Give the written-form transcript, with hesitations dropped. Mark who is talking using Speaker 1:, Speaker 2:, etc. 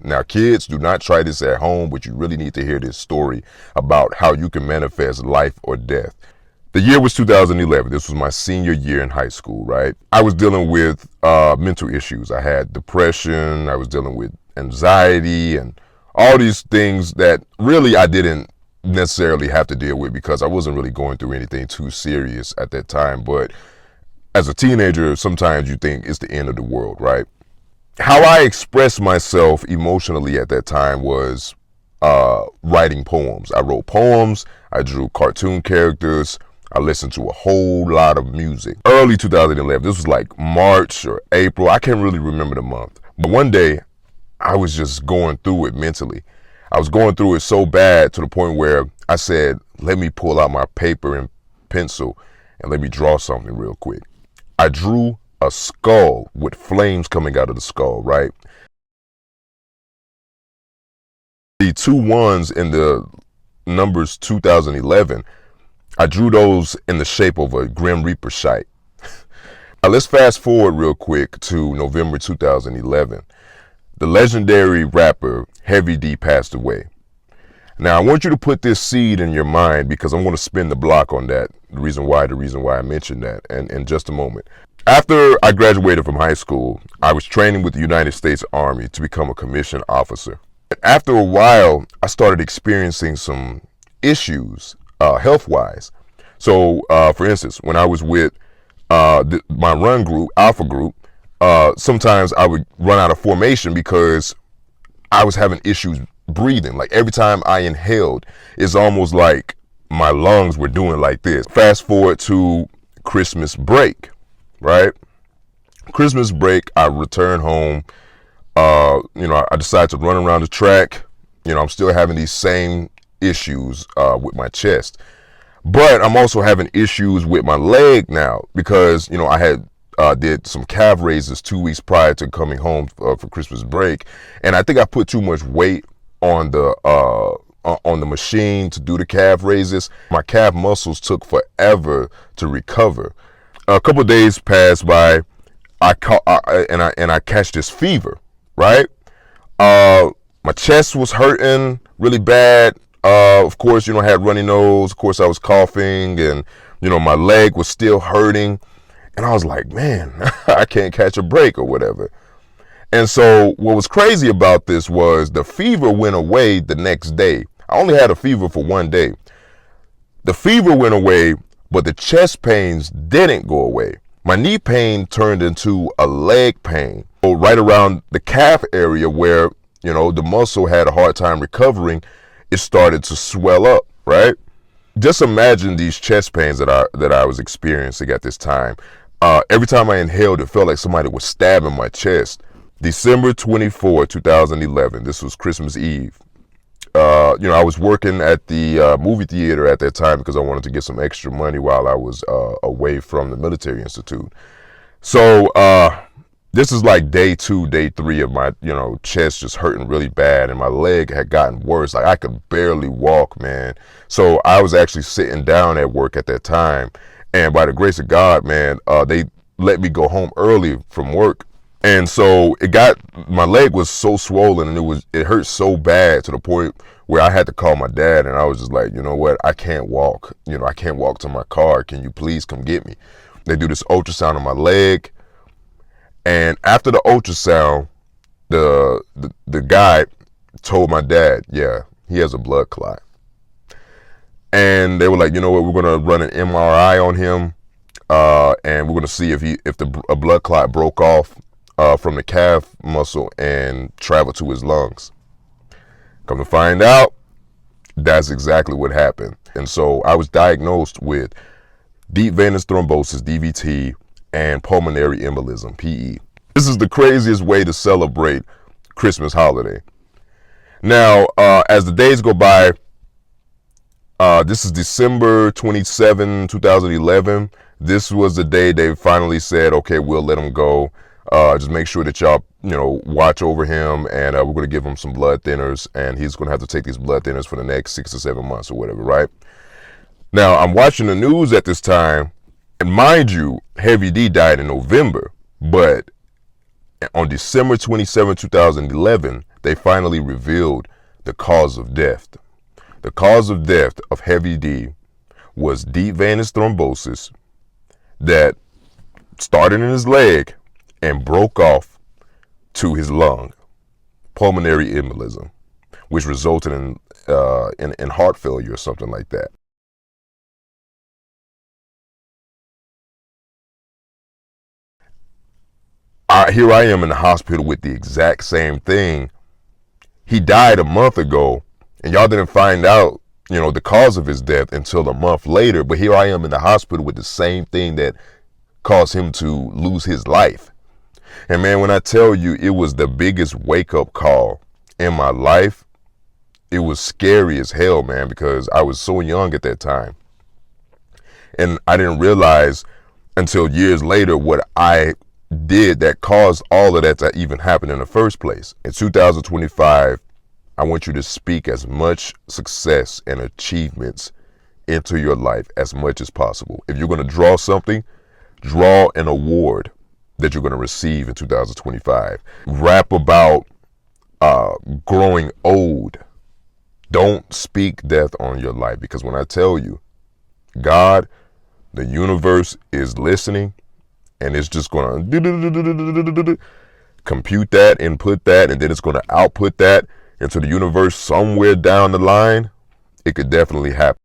Speaker 1: Now, kids, do not try this at home, but you really need to hear this story about how you can manifest life or death. The year was 2011. This was my senior year in high school, right? I was dealing with mental issues. I had depression. I was dealing with anxiety and all these things that really I didn't necessarily have to deal with because I wasn't really going through anything too serious at that time. But as a teenager, sometimes you think it's the end of the world, right? How I expressed myself emotionally at that time was writing poems. I wrote poems. I drew cartoon characters. I listened to a whole lot of music. Early 2011, this was like March or April. I can't really remember the month. But one day, I was just going through it mentally. I was going through it so bad to the point where I said, let me pull out my paper and pencil and let me draw something real quick. I drew a skull with flames coming out of the skull, right? The two ones in the numbers 2011, I drew those in the shape of a Grim Reaper shite. Now let's fast forward real quick to November 2011. The legendary rapper Heavy D passed away. Now I want you to put this seed in your mind because I'm going to spin the block on that. The reason why I mentioned that in just a moment. After I graduated from high school, I was training with the United States Army to become a commissioned officer. After a while, I started experiencing some issues health-wise. So, for instance, when I was with my run group, Alpha Group, sometimes I would run out of formation because I was having issues breathing. Like every time I inhaled, it's almost like my lungs were doing like this. Fast forward to Christmas break, right? Christmas break, I returned home. I decided to run around the track. I'm still having these same issues with my chest, but I'm also having issues with my leg now because I had did some calf raises 2 weeks prior to coming home for Christmas break, and I think I put too much weight on the machine to do the calf raises. My calf muscles took forever to recover. A couple of days passed by. I catch this fever, right? My chest was hurting really bad. Of course, I had runny nose. Of course, I was coughing, and my leg was still hurting. And I was like, man, I can't catch a break or whatever. And so what was crazy about this was the fever went away the next day. I only had a fever for one day. The fever went away, but the chest pains didn't go away. My knee pain turned into a leg pain. So right around the calf area where, the muscle had a hard time recovering, it started to swell up, right? Just imagine these chest pains that I was experiencing at this time. Every time I inhaled, it felt like somebody was stabbing my chest. December 24, 2011, this was Christmas Eve. I was working at the movie theater at that time because I wanted to get some extra money while I was away from the military institute. So this is like day 2, day 3 of my, chest just hurting really bad, and my leg had gotten worse. Like I could barely walk, man. So I was actually sitting down at work at that time, and by the grace of God, man, they let me go home early from work. And so my leg was so swollen, and it hurt so bad to the point where I had to call my dad, and I was just like, you know what, I can't walk. I can't walk to my car. Can you please come get me? They do this ultrasound on my leg. And after the ultrasound, the guy told my dad, yeah, he has a blood clot. And they were like, you know what, we're going to run an MRI on him, and we're going to see if a blood clot broke off from the calf muscle and traveled to his lungs. Come to find out, that's exactly what happened. And so I was diagnosed with deep venous thrombosis, DVT, and pulmonary embolism, PE. This is the craziest way to celebrate Christmas holiday. Now, as the days go by, this is December 27, 2011. This was the day they finally said, okay, we'll let him go. Just make sure that y'all, watch over him, and we're going to give him some blood thinners, and he's going to have to take these blood thinners for the next 6 to 7 months or whatever, right? Now, I'm watching the news at this time, and mind you, Heavy D died in November, but on December 27, 2011, they finally revealed the cause of death. The cause of death of Heavy D was deep venous thrombosis that started in his leg and broke off to his lung, pulmonary embolism, which resulted in heart failure or something like that. Here I am in the hospital with the exact same thing. He died a month ago, and y'all didn't find out, the cause of his death until a month later. But here I am in the hospital with the same thing that caused him to lose his life. And man, when I tell you it was the biggest wake-up call in my life, it was scary as hell, man, because I was so young at that time. And I didn't realize until years later what I did that caused all of that to even happen in the first place. In 2025, I want you to speak as much success and achievements into your life as much as possible. If you're going to draw something, draw an award that you're going to receive in 2025. Rap about growing old. Don't speak death on your life, because when I tell you, God, the universe is listening, and it's just going to compute that, input that, and then it's going to output that into the universe somewhere down the line. It could definitely happen.